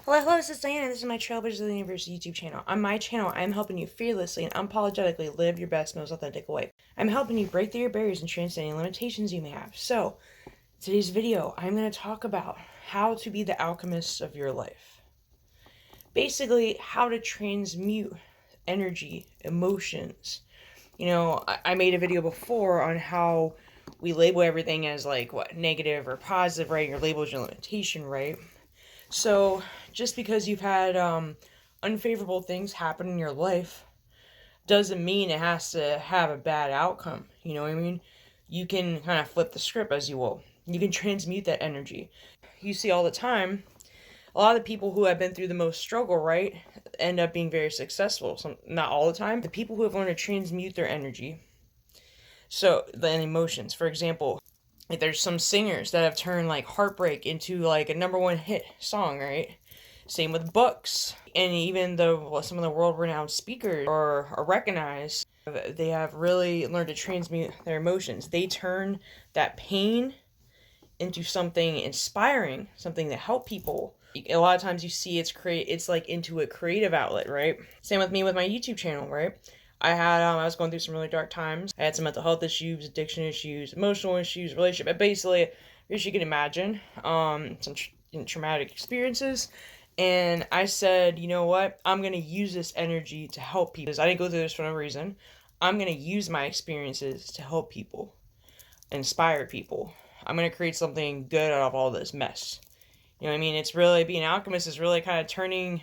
Hello, this is Diana. This is my Trailblazers of the Universe YouTube channel. On my channel, I'm helping you fearlessly and unapologetically live your best, most authentic life. I'm helping you break through your barriers and transcend any limitations you may have. So, today's video, I'm going to talk about how to be the alchemist of your life. Basically, how to transmute energy, emotions. I made a video before on how we label everything as negative or positive, right? Your label is your limitation, right? So, just because you've had unfavorable things happen in your life doesn't mean it has to have a bad outcome. You know what I mean? You can kind of flip the script, as you will. You can transmute that energy. You see all the time, a lot of the people who have been through the most struggle, right, end up being very successful. Not all the time. The people who have learned to transmute their energy, so the emotions, for example, like there's some singers that have turned heartbreak into a #1 hit song, right? Same with books, and even though some of the world-renowned speakers are recognized, they have really learned to transmute their emotions. They turn that pain into something inspiring, something to help people. A lot of times you see it's like into a creative outlet, right? Same with me with my YouTube channel, right? I was going through some really dark times. I had some mental health issues, addiction issues, emotional issues, relationship. But basically, as you can imagine, some traumatic experiences. And I said, you know what? I'm going to use this energy to help people. I didn't go through this for no reason. I'm going to use my experiences to help people, inspire people. I'm going to create something good out of all this mess. You know what I mean? It's really, being an alchemist is really kind of turning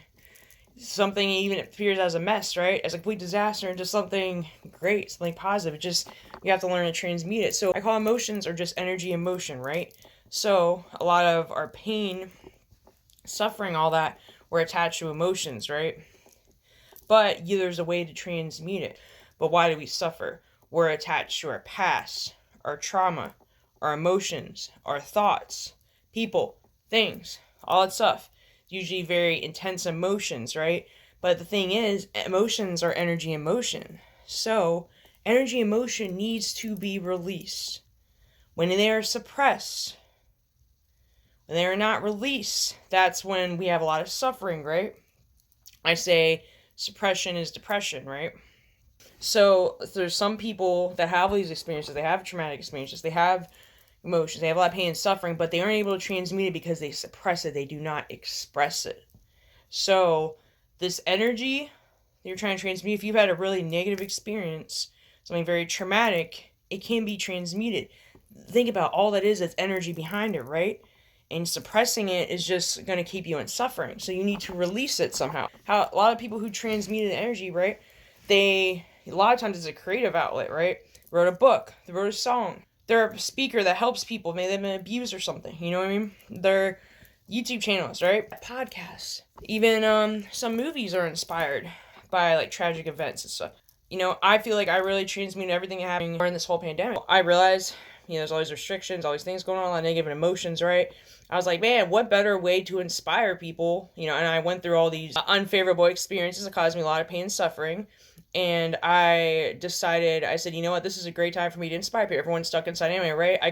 something even appears as a mess, right? As a complete disaster into something great, something positive. It just, you have to learn to transmute it. So I call emotions or just energy in motion, right? So a lot of our pain, suffering, all that, we're attached to emotions, right? But there's a way to transmute it. But why do we suffer? We're attached to our past, our trauma, our emotions, our thoughts, people, things, all that stuff. Usually very intense emotions, right? But the thing is, emotions are energy in motion. So, energy in motion needs to be released. When they are suppressed, when they are not released, that's when we have a lot of suffering, right? I say suppression is depression, right? So there's some people that have these experiences, they have traumatic experiences, they have emotions, they have a lot of pain and suffering, but they aren't able to transmute it because they suppress it, they do not express it. So this energy that you're trying to transmute, if you've had a really negative experience, something very traumatic, it can be transmuted. Think about all that is, that's energy behind it, right? And suppressing it is just going to keep you in suffering. So you need to release it somehow. How a lot of people who transmuted energy, right? A lot of times it's a creative outlet, right? Wrote a book, they wrote a song. They're a speaker that helps people. Maybe they've been abused or something. You know what I mean? They're YouTube channels, right? Podcasts. Even some movies are inspired by tragic events and stuff. I feel like I really transmuted everything happening during this whole pandemic. I realized, there's all these restrictions, all these things going on, a lot of negative emotions, right? I was like, man, what better way to inspire people? And I went through all these unfavorable experiences that caused me a lot of pain and suffering. And I said, you know what, this is a great time for me to inspire people. Everyone's stuck inside anyway, right? I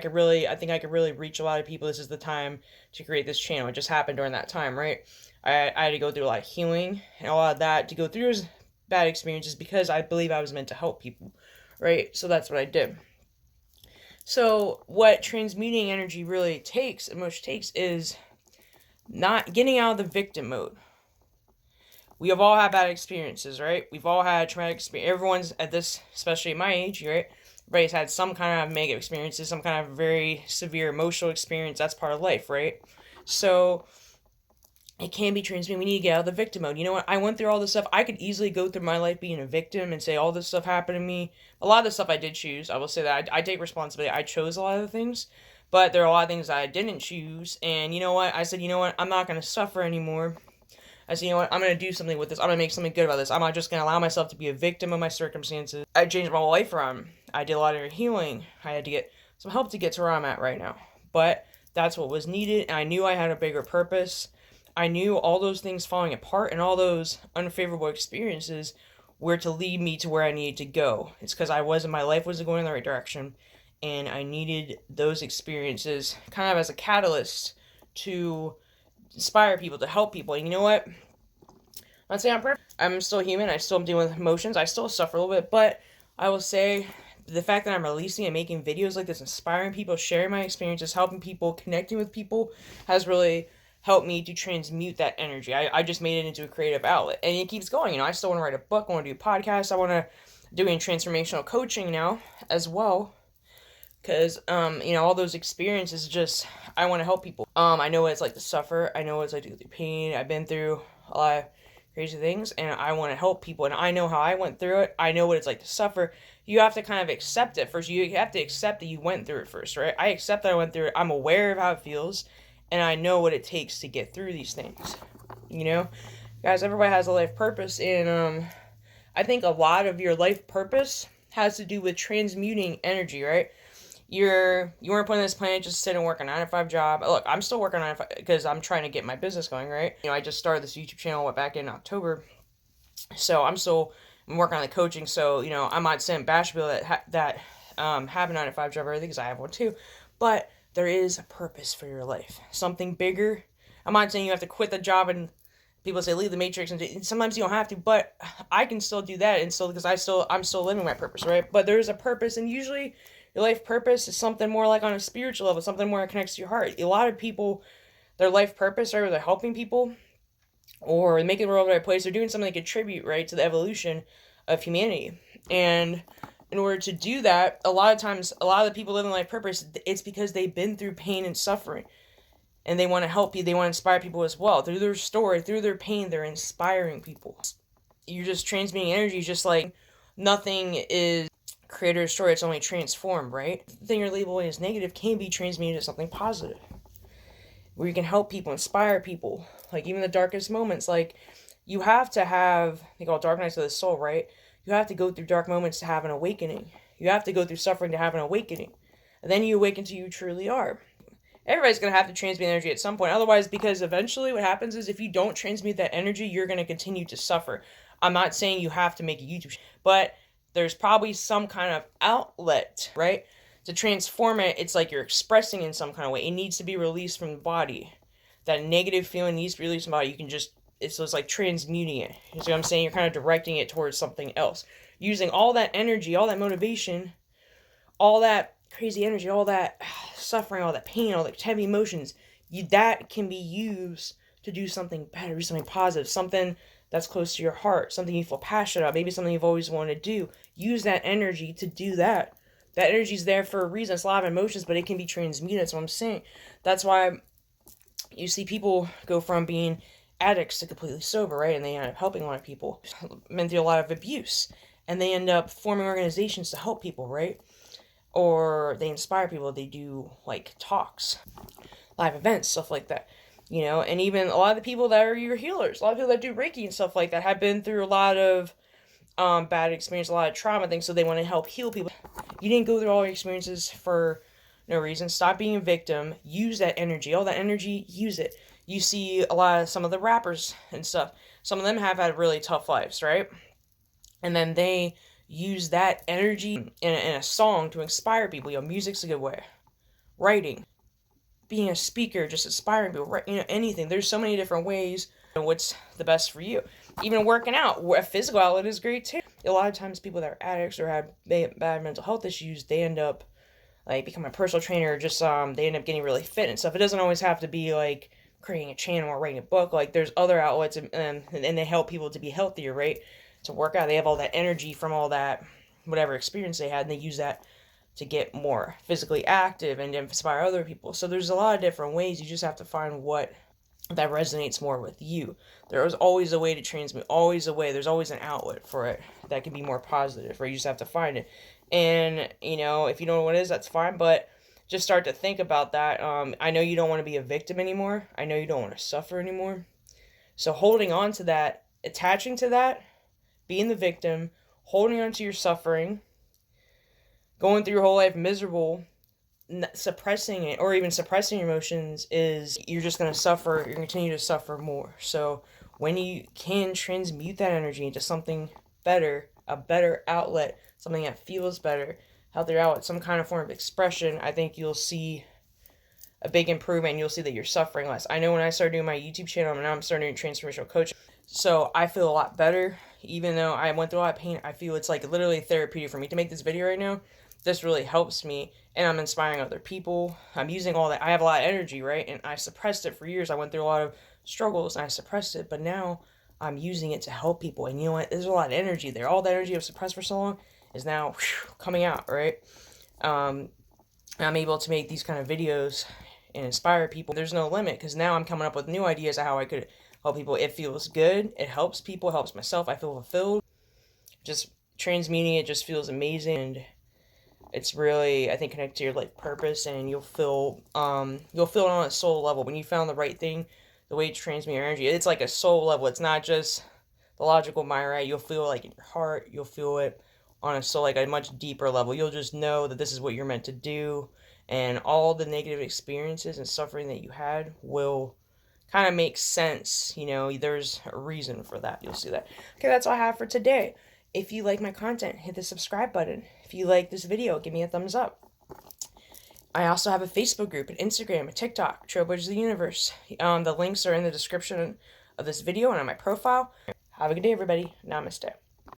think I could really reach a lot of people. This is the time to create this channel. It just happened during that time, right? I had to go through a lot of healing and a lot of that to go through those bad experiences because I believe I was meant to help people, right? So that's what I did. So what transmuting energy really takes, is not getting out of the victim mode. We have all had bad experiences, right? We've all had traumatic experience. Everyone's at this, especially at my age, right? Everybody's had some kind of mega experiences, some kind of very severe emotional experience. That's part of life, right? So it can be transmuted. We need to get out of the victim mode. You know what? I went through all this stuff. I could easily go through my life being a victim and say all this stuff happened to me. A lot of the stuff I did choose. I will say that. I take responsibility. I chose a lot of the things. But there are a lot of things that I didn't choose. And you know what? I said, you know what? I'm not going to suffer anymore. I said, you know what? I'm going to do something with this. I'm going to make something good about this. I'm not just going to allow myself to be a victim of my circumstances. I changed my whole life around. I did a lot of healing. I had to get some help to get to where I'm at right now. But that's what was needed. And I knew I had a bigger purpose. I knew all those things falling apart and all those unfavorable experiences were to lead me to where I needed to go. It's because my life wasn't going in the right direction. And I needed those experiences kind of as a catalyst to inspire people, to help people. And you know what? I'm not saying I'm perfect. I'm still human. I still am dealing with emotions. I still suffer a little bit, but I will say the fact that I'm releasing and making videos like this, inspiring people, sharing my experiences, helping people, connecting with people, has really helped me to transmute that energy. I just made it into a creative outlet, and it keeps going. I still want to write a book. I want to do podcasts. I want to doing transformational coaching now as well, because all those experiences, just I want to help people. I know what it's like to suffer. I know what it's like to go through pain. I've been through a lot of crazy things, and I want to help people, and I know how I went through it. I know what it's like to suffer. You have to kind of accept it first. You have to accept that you went through it first, right? I accept that I went through it. I'm aware of how it feels, and I know what it takes to get through these things. Guys, everybody has a life purpose, and I think a lot of your life purpose has to do with transmuting energy, right? You weren't put on this planet just to sit and work a 9-to-5 job. Look, I'm still working on it because I'm trying to get my business going, right? I just started this YouTube channel back in October, so I'm working on the coaching. So I'm not saying bash people that have a 9-to-5 job or anything, because I have one too, but there is a purpose for your life, something bigger. I'm not saying you have to quit the job and people say leave the matrix, and sometimes you don't have to, but I can still do that, and still, because I'm still living my purpose, right? But there's a purpose, and usually your life purpose is something more like on a spiritual level, something more that connects to your heart. A lot of people, their life purpose, right, they're helping people or making the world a better place. They're doing something to contribute, right, to the evolution of humanity. And in order to do that, a lot of times, a lot of the people living life purpose, it's because they've been through pain and suffering, and they want to help you. They want to inspire people as well. Through their story, through their pain, they're inspiring people. You're just transmitting energy, just like nothing is created or destroyed, it's only transformed, right? The thing you're labeling as negative can be transmuted to something positive, where you can help people, inspire people. Like even the darkest moments, like you have to have, they call it dark nights of the soul, right? You have to go through dark moments to have an awakening. You have to go through suffering to have an awakening. And then you awaken to who you truly are. Everybody's going to have to transmute energy at some point. Otherwise, because eventually what happens is if you don't transmute that energy, you're going to continue to suffer. I'm not saying you have to make a YouTube channel, but there's probably some kind of outlet, right? To transform it, it's like you're expressing in some kind of way. It needs to be released from the body. That negative feeling needs to be released from the body. You can just, it's like transmuting it. You see what I'm saying? You're kind of directing it towards something else. Using all that energy, all that motivation, all that crazy energy, all that suffering, all that pain, all that heavy emotions, that can be used to do something better, do something positive, something that's close to your heart, something you feel passionate about, maybe something you've always wanted to do. Use that energy to do that. That energy is there for a reason. It's a lot of emotions, but it can be transmuted. That's what I'm saying. That's why you see people go from being addicts to completely sober, right? And they end up helping a lot of people. Been through a lot of abuse, and they end up forming organizations to help people, right? Or they inspire people. They do like talks, live events, stuff like that. And even a lot of the people that are your healers, a lot of people that do Reiki and stuff like that have been through a lot of bad experience, a lot of trauma things, so they want to help heal people. You didn't go through all your experiences for no reason. Stop being a victim. Use that energy. All that energy, use it. You see some of the rappers and stuff. Some of them have had really tough lives, right? And then they use that energy in a song to inspire people. Music's a good way. Writing, being a speaker, just inspiring people, anything. There's so many different ways. What's the best for you? Even working out, a physical outlet is great too. A lot of times people that are addicts or have bad mental health issues, they end up like becoming a personal trainer, or just they end up getting really fit and stuff. It doesn't always have to be like creating a channel or writing a book. Like there's other outlets, and they help people to be healthier, right? To work out. They have all that energy from all that whatever experience they had, and they use that to get more physically active and inspire other people. So there's a lot of different ways. You just have to find what that resonates more with you. There is always a way to transmit, always a way. There's always an outlet for it that can be more positive, right? You just have to find it. And, if you don't know what it is, that's fine, but just start to think about that. I know you don't want to be a victim anymore. I know you don't want to suffer anymore. So holding on to that, attaching to that, being the victim, holding on to your suffering, going through your whole life miserable, suppressing it, or even suppressing your emotions, is you're just going to suffer. You're going to continue to suffer more. So when you can transmute that energy into something better, a better outlet, something that feels better, healthier outlet, some kind of form of expression, I think you'll see a big improvement, and you'll see that you're suffering less. I know when I started doing my YouTube channel, and now I'm starting doing transformational coaching, so I feel a lot better. Even though I went through a lot of pain, I feel it's like literally therapeutic for me to make this video right now. This really helps me, and I'm inspiring other people. I'm using all that. I have a lot of energy, right? And I suppressed it for years. I went through a lot of struggles, and I suppressed it, but now I'm using it to help people. And you know what? There's a lot of energy there. All the energy I've suppressed for so long is now coming out, right? I'm able to make these kind of videos and inspire people. There's no limit, because now I'm coming up with new ideas of how I could help people. It feels good. It helps people. It helps myself. I feel fulfilled. Just transmuting it just feels amazing. And it's really, I think, connected to your life purpose, and you'll feel it on a soul level when you found the right thing. The way to transmute your energy, it's like a soul level. It's not just the logical mind, right? You'll feel like in your heart. You'll feel it on a soul, like a much deeper level. You'll just know that this is what you're meant to do, and all the negative experiences and suffering that you had will kind of make sense. You know, there's a reason for that. You'll see that. Okay, that's all I have for today. If you like my content, hit the subscribe button. If you like this video, give me a thumbs up. I also have a Facebook group, an Instagram, a TikTok, Trailblazers of the Universe. The links are in the description of this video and on my profile. Have a good day, everybody. Namaste.